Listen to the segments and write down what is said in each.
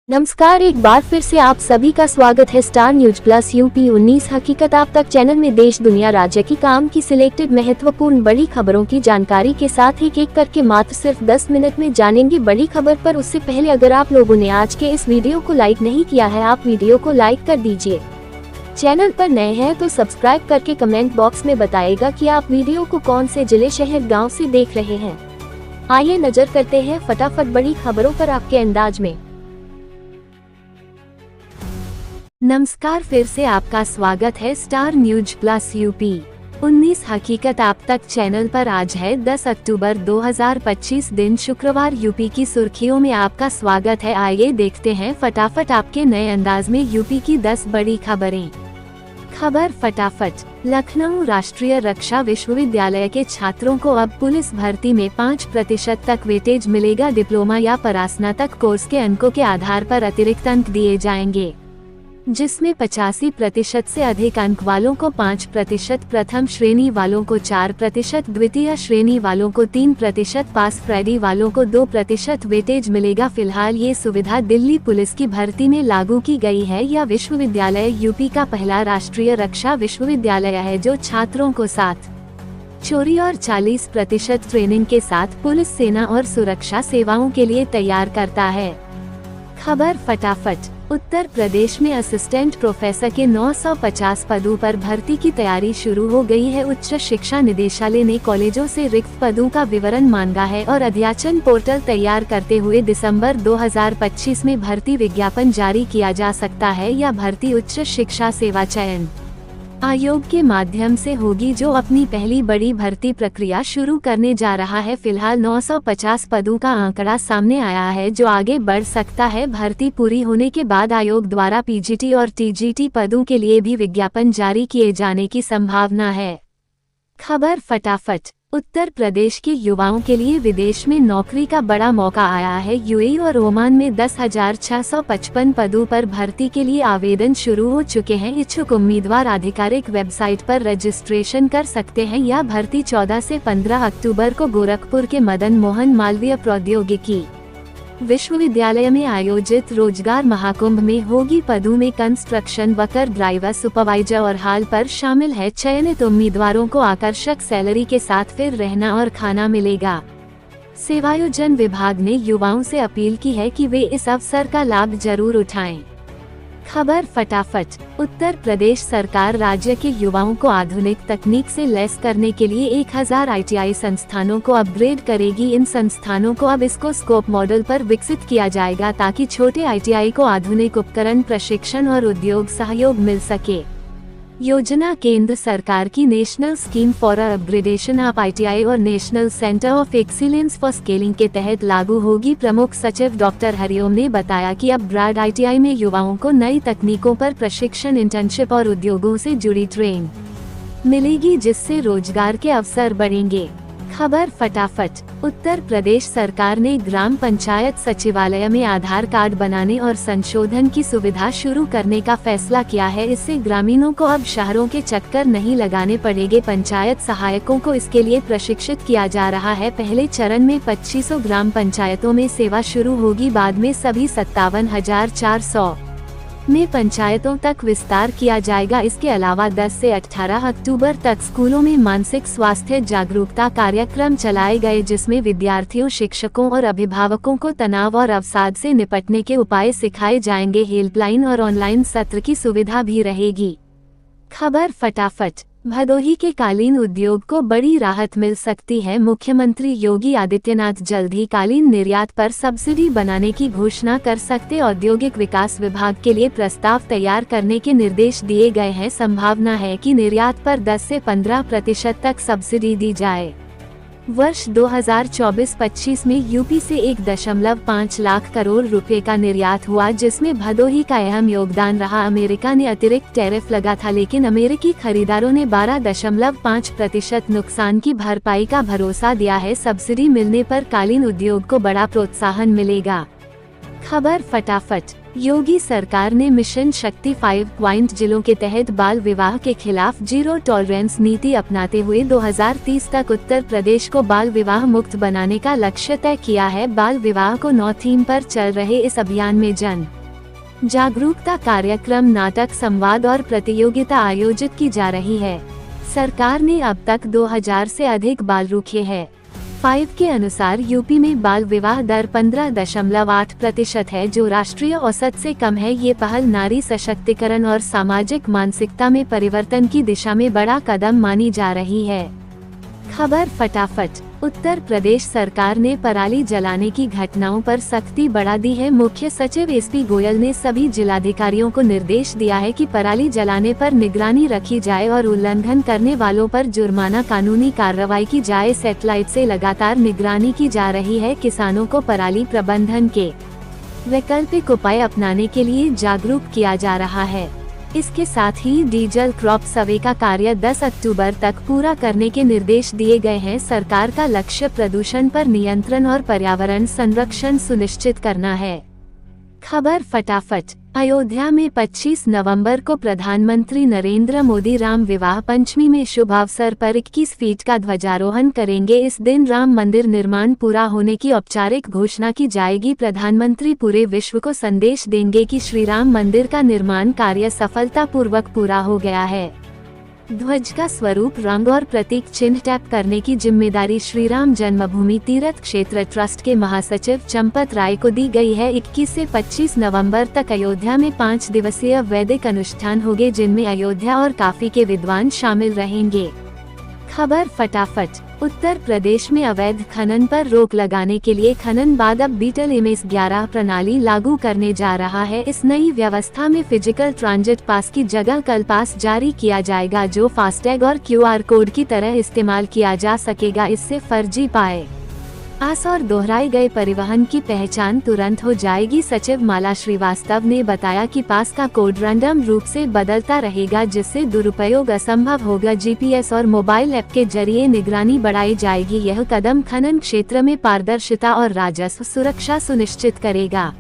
नमस्कार, एक बार फिर से आप सभी का स्वागत है स्टार न्यूज प्लस यूपी 19 हकीकत आप तक चैनल में देश दुनिया राज्य की काम की सिलेक्टेड महत्वपूर्ण बड़ी खबरों की जानकारी के साथ एक एक करके मात्र सिर्फ 10 मिनट में जानेंगे बड़ी खबर पर। उससे पहले अगर आप लोगों ने आज के इस वीडियो को लाइक नहीं किया है, आप वीडियो को लाइक कर दीजिए। चैनल पर नए हैं तो सब्सक्राइब करके कमेंट बॉक्स में बताइएगा कि आप वीडियो को कौन से जिले, शहर, गाँव से देख रहे हैं। आइए नजर करते हैं फटाफट बड़ी खबरों पर आपके अंदाज में। नमस्कार, फिर से आपका स्वागत है स्टार न्यूज प्लस यूपी 19 हकीकत आप तक चैनल पर। आज है 10 अक्टूबर 2025 दिन शुक्रवार। यूपी की सुर्खियों में आपका स्वागत है। आइए देखते हैं फटाफट आपके नए अंदाज में यूपी की 10 बड़ी खबरें। खबर फटाफट। लखनऊ राष्ट्रीय रक्षा विश्वविद्यालय के छात्रों को अब पुलिस भर्ती में 5% तक वेटेज मिलेगा। डिप्लोमा या परास्नातक कोर्स के अंकों के आधार पर अतिरिक्त अंक दिए जाएंगे, जिसमें 85% से अधिक अंक वालों को 5%, प्रथम श्रेणी वालों को 4%, द्वितीय श्रेणी वालों को 3%, पास फ्रेडी वालों को 2% वेटेज मिलेगा। फिलहाल ये सुविधा दिल्ली पुलिस की भर्ती में लागू की गई है। यह विश्वविद्यालय यूपी का पहला राष्ट्रीय रक्षा विश्वविद्यालय है जो छात्रों को 7 चोरी और 40% ट्रेनिंग के साथ पुलिस, सेना और सुरक्षा सेवाओं के लिए तैयार करता है। खबर फटाफट। उत्तर प्रदेश में असिस्टेंट प्रोफेसर के 950 पदों पर भर्ती की तैयारी शुरू हो गई है। उच्च शिक्षा निदेशालय ने कॉलेजों से रिक्त पदों का विवरण मांगा है और अध्याचन पोर्टल तैयार करते हुए दिसंबर 2025 में भर्ती विज्ञापन जारी किया जा सकता है। यह भर्ती उच्च शिक्षा सेवा चयन आयोग के माध्यम से होगी, जो अपनी पहली बड़ी भर्ती प्रक्रिया शुरू करने जा रहा है। फिलहाल 950 पदों का आंकड़ा सामने आया है, जो आगे बढ़ सकता है। भर्ती पूरी होने के बाद आयोग द्वारा पीजीटी और टीजीटी पदों के लिए भी विज्ञापन जारी किए जाने की संभावना है। खबर फटाफट। उत्तर प्रदेश के युवाओं के लिए विदेश में नौकरी का बड़ा मौका आया है। यूएई और ओमान में 10,655 पदों पर भर्ती के लिए आवेदन शुरू हो चुके हैं। इच्छुक उम्मीदवार आधिकारिक वेबसाइट पर रजिस्ट्रेशन कर सकते हैं। यह भर्ती 14 से 15 अक्टूबर को गोरखपुर के मदन मोहन मालवीय प्रौद्योगिकी विश्वविद्यालय में आयोजित रोजगार महाकुंभ में होगी। पदों में कंस्ट्रक्शन वर्कर, ड्राइवर, सुपरवाइजर और हाल पर शामिल है। चयनित उम्मीदवारों को आकर्षक सैलरी के साथ फिर रहना और खाना मिलेगा। सेवायोजन विभाग ने युवाओं से अपील की है कि वे इस अवसर का लाभ जरूर उठाएं। खबर फटाफट। उत्तर प्रदेश सरकार राज्य के युवाओं को आधुनिक तकनीक से लैस करने के लिए 1000 आईटीआई संस्थानों को अपग्रेड करेगी। इन संस्थानों को अब इसको स्कोप मॉडल पर विकसित किया जाएगा, ताकि छोटे आईटीआई को आधुनिक उपकरण, प्रशिक्षण और उद्योग सहयोग मिल सके। योजना केंद्र सरकार की national scheme for upgradation of ITI और national centre of excellence for skilling के तहत लागू होगी। प्रमुख सचिव डॉक्टर हरिओम ने बताया कि अब ब्राड आईटीआई में युवाओं को नई तकनीकों पर प्रशिक्षण, इंटर्नशिप और उद्योगों से जुड़ी ट्रेन मिलेगी, जिससे रोजगार के अवसर बढ़ेंगे। खबर फटाफट। उत्तर प्रदेश सरकार ने ग्राम पंचायत सचिवालय में आधार कार्ड बनाने और संशोधन की सुविधा शुरू करने का फैसला किया है। इससे ग्रामीणों को अब शहरों के चक्कर नहीं लगाने पड़ेंगे। पंचायत सहायकों को इसके लिए प्रशिक्षित किया जा रहा है। पहले चरण में 2500 ग्राम पंचायतों में सेवा शुरू होगी, बाद में सभी 57,400 में पंचायतों तक विस्तार किया जाएगा। इसके अलावा 10 से 18 अक्टूबर तक स्कूलों में मानसिक स्वास्थ्य जागरूकता कार्यक्रम चलाए गए, जिसमें विद्यार्थियों, शिक्षकों और अभिभावकों को तनाव और अवसाद से निपटने के उपाय सिखाए जाएंगे। हेल्पलाइन और ऑनलाइन सत्र की सुविधा भी रहेगी। खबर फटाफट। भदोही के कालीन उद्योग को बड़ी राहत मिल सकती है। मुख्यमंत्री योगी आदित्यनाथ जल्द ही कालीन निर्यात पर सब्सिडी बनाने की घोषणा कर सकते। औद्योगिक विकास विभाग के लिए प्रस्ताव तैयार करने के निर्देश दिए गए हैं। संभावना है कि निर्यात पर 10 से 15% तक सब्सिडी दी जाए। वर्ष 2024-25 में यूपी से 1.5 लाख करोड़ रुपए का निर्यात हुआ, जिसमें भदोही का अहम योगदान रहा। अमेरिका ने अतिरिक्त टैरिफ लगा था, लेकिन अमेरिकी खरीदारों ने 12.5% नुकसान की भरपाई का भरोसा दिया है। सब्सिडी मिलने पर कालीन उद्योग को बड़ा प्रोत्साहन मिलेगा। खबर फटाफट। योगी सरकार ने मिशन शक्ति 5 जिलों के तहत बाल विवाह के खिलाफ जीरो टॉलरेंस नीति अपनाते हुए 2030 तक उत्तर प्रदेश को बाल विवाह मुक्त बनाने का लक्ष्य तय किया है। बाल विवाह को 9 थीम पर चल रहे इस अभियान में जन जागरूकता कार्यक्रम, नाटक, संवाद और प्रतियोगिता आयोजित की जा रही है। सरकार ने अब तक 2000 से अधिक बाल रोके हैं। 5 के अनुसार यूपी में बाल विवाह दर 15.8% है, जो राष्ट्रीय औसत से कम है। ये पहल नारी सशक्तिकरण और सामाजिक मानसिकता में परिवर्तन की दिशा में बड़ा कदम मानी जा रही है। खबर फटाफट। उत्तर प्रदेश सरकार ने पराली जलाने की घटनाओं पर सख्ती बढ़ा दी है। मुख्य सचिव एसपी गोयल ने सभी जिलाधिकारियों को निर्देश दिया है कि पराली जलाने पर निगरानी रखी जाए और उल्लंघन करने वालों पर जुर्माना कानूनी कार्रवाई की जाए। सैटेलाइट से लगातार निगरानी की जा रही है। किसानों को पराली प्रबंधन के वैकल्पिक उपाय अपनाने के लिए जागरूक किया जा रहा है। इसके साथ ही डीजल क्रॉप सर्वे का कार्य 10 अक्टूबर तक पूरा करने के निर्देश दिए गए हैं। सरकार का लक्ष्य प्रदूषण पर नियंत्रण और पर्यावरण संरक्षण सुनिश्चित करना है। खबर फटाफट। अयोध्या में 25 नवंबर को प्रधानमंत्री नरेंद्र मोदी राम विवाह पंचमी में शुभ अवसर पर 21 फीट का ध्वजारोहण करेंगे। इस दिन राम मंदिर निर्माण पूरा होने की औपचारिक घोषणा की जाएगी। प्रधानमंत्री पूरे विश्व को संदेश देंगे कि श्री राम मंदिर का निर्माण कार्य सफलतापूर्वक पूरा हो गया है। ध्वज का स्वरूप, रंग और प्रतीक चिन्ह टैप करने की जिम्मेदारी श्री राम जन्मभूमि तीर्थ क्षेत्र ट्रस्ट के महासचिव चंपत राय को दी गई है। 21 से 25 नवंबर तक अयोध्या में 5 दिवसीय वैदिक अनुष्ठान होंगे, जिनमें अयोध्या और काफी के विद्वान शामिल रहेंगे। खबर फटाफट। उत्तर प्रदेश में अवैध खनन पर रोक लगाने के लिए खनन बाद अब बीटल MS-11 प्रणाली लागू करने जा रहा है। इस नई व्यवस्था में फिजिकल ट्रांजिट पास की जगह कल पास जारी किया जाएगा, जो फास्टैग और QR कोड की तरह इस्तेमाल किया जा सकेगा। इससे फर्जी पाए आस और दोहराए गए परिवहन की पहचान तुरंत हो जाएगी। सचिव माला श्रीवास्तव ने बताया कि पास का कोड रैंडम रूप से बदलता रहेगा, जिससे दुरुपयोग असंभव होगा। GPS और मोबाइल ऐप के जरिए निगरानी बढ़ाई जाएगी। यह कदम खनन क्षेत्र में पारदर्शिता और राजस्व सुरक्षा सुनिश्चित करेगा।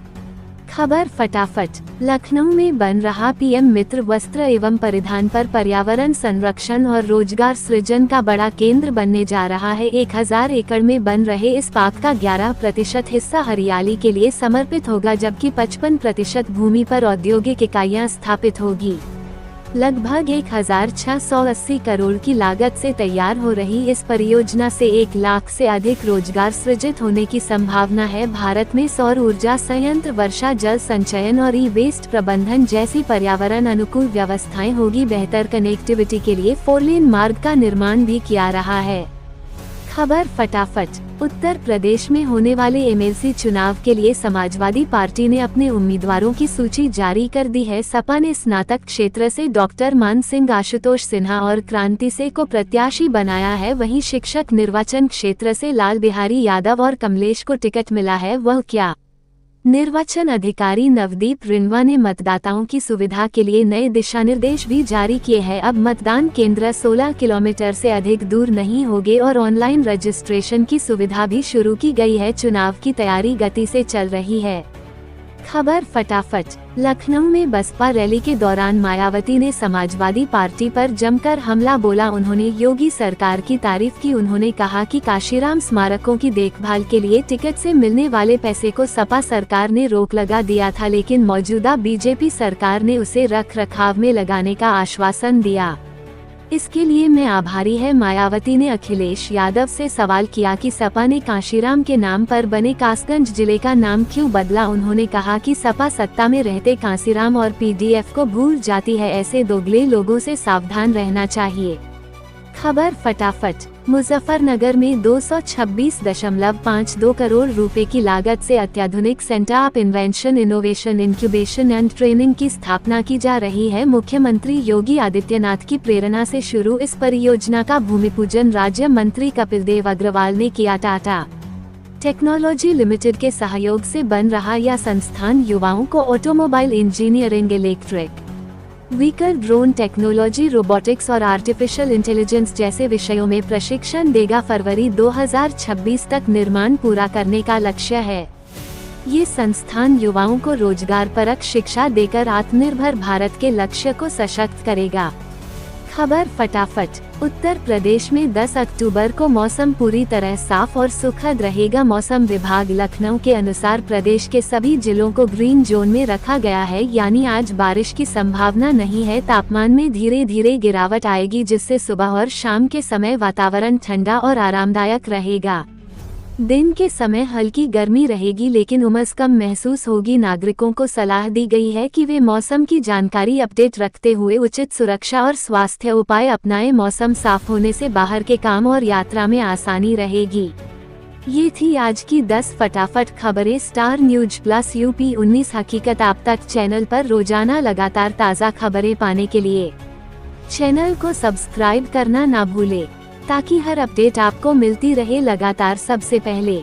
खबर फटाफट। लखनऊ में बन रहा PM मित्र वस्त्र एवं परिधान पर पर्यावरण संरक्षण और रोजगार सृजन का बड़ा केंद्र बनने जा रहा है। 1000 एकड़ में बन रहे इस पार्क का 11% हिस्सा हरियाली के लिए समर्पित होगा, जबकि 55% भूमि पर औद्योगिक इकाइयां स्थापित होगी। लगभग 1680 करोड़ की लागत से तैयार हो रही इस परियोजना से 1 लाख से अधिक रोजगार सृजित होने की संभावना है। भारत में सौर ऊर्जा संयंत्र, वर्षा जल संचयन और ई-वेस्ट प्रबंधन जैसी पर्यावरण अनुकूल व्यवस्थाएं होगी। बेहतर कनेक्टिविटी के लिए 4 लेन मार्ग का निर्माण भी किया रहा है। खबर फटाफट। उत्तर प्रदेश में होने वाले MLC चुनाव के लिए समाजवादी पार्टी ने अपने उम्मीदवारों की सूची जारी कर दी है। सपा ने स्नातक क्षेत्र से डॉक्टर मान सिंह, आशुतोष सिन्हा और क्रांति से को प्रत्याशी बनाया है। वहीं शिक्षक निर्वाचन क्षेत्र से लाल बिहारी यादव और कमलेश को टिकट मिला है। वह क्या? निर्वाचन अधिकारी नवदीप रिंवा ने मतदाताओं की सुविधा के लिए नए दिशा निर्देश भी जारी किए हैं। अब मतदान केंद्र 16 किलोमीटर से अधिक दूर नहीं होंगे और ऑनलाइन रजिस्ट्रेशन की सुविधा भी शुरू की गई है। चुनाव की तैयारी गति से चल रही है। खबर फटाफट। लखनऊ में बसपा रैली के दौरान मायावती ने समाजवादी पार्टी पर जमकर हमला बोला। उन्होंने योगी सरकार की तारीफ की। उन्होंने कहा कि काशीराम स्मारकों की देखभाल के लिए टिकट से मिलने वाले पैसे को सपा सरकार ने रोक लगा दिया था, लेकिन मौजूदा बीजेपी सरकार ने उसे रख रखाव में लगाने का आश्वासन दिया। इसके लिए मैं आभारी है। मायावती ने अखिलेश यादव से सवाल किया कि सपा ने काशीराम के नाम पर बने कासगंज जिले का नाम क्यों बदला। उन्होंने कहा कि सपा सत्ता में रहते काशीराम और PDF को भूल जाती है। ऐसे दोगले लोगों से सावधान रहना चाहिए। खबर फटाफट। मुजफ्फरनगर में 226.52 करोड़ रुपए की लागत से अत्याधुनिक centre of invention, innovation, incubation and training की स्थापना की जा रही है। मुख्यमंत्री योगी आदित्यनाथ की प्रेरणा से शुरू इस परियोजना का भूमि पूजन राज्य मंत्री कपिल देव अग्रवाल ने किया। टाटा टेक्नोलॉजी लिमिटेड के सहयोग से बन रहा यह संस्थान युवाओं को automobile engineering, electric vehicle, drone technology, robotics और आर्टिफिशियल इंटेलिजेंस जैसे विषयों में प्रशिक्षण देगा। फरवरी 2026 तक निर्माण पूरा करने का लक्ष्य है। ये संस्थान युवाओं को रोजगारपरक शिक्षा देकर आत्मनिर्भर भारत के लक्ष्य को सशक्त करेगा। खबर फटाफट। उत्तर प्रदेश में 10 अक्टूबर को मौसम पूरी तरह साफ और सुखद रहेगा। मौसम विभाग लखनऊ के अनुसार प्रदेश के सभी जिलों को ग्रीन जोन में रखा गया है, यानी आज बारिश की संभावना नहीं है। तापमान में धीरे धीरे गिरावट आएगी, जिससे सुबह और शाम के समय वातावरण ठंडा और आरामदायक रहेगा। दिन के समय हल्की गर्मी रहेगी, लेकिन उमस कम महसूस होगी। नागरिकों को सलाह दी गई है कि वे मौसम की जानकारी अपडेट रखते हुए उचित सुरक्षा और स्वास्थ्य उपाय अपनाएं। मौसम साफ होने से बाहर के काम और यात्रा में आसानी रहेगी। ये थी आज की 10 फटाफट खबरें स्टार न्यूज प्लस यूपी 19 हकीकत आप तक चैनल पर रोजाना लगातार ताज़ा खबरें पाने के लिए चैनल को सब्सक्राइब करना ना भूले, ताकि हर अपडेट आपको मिलती रहे लगातार सबसे पहले।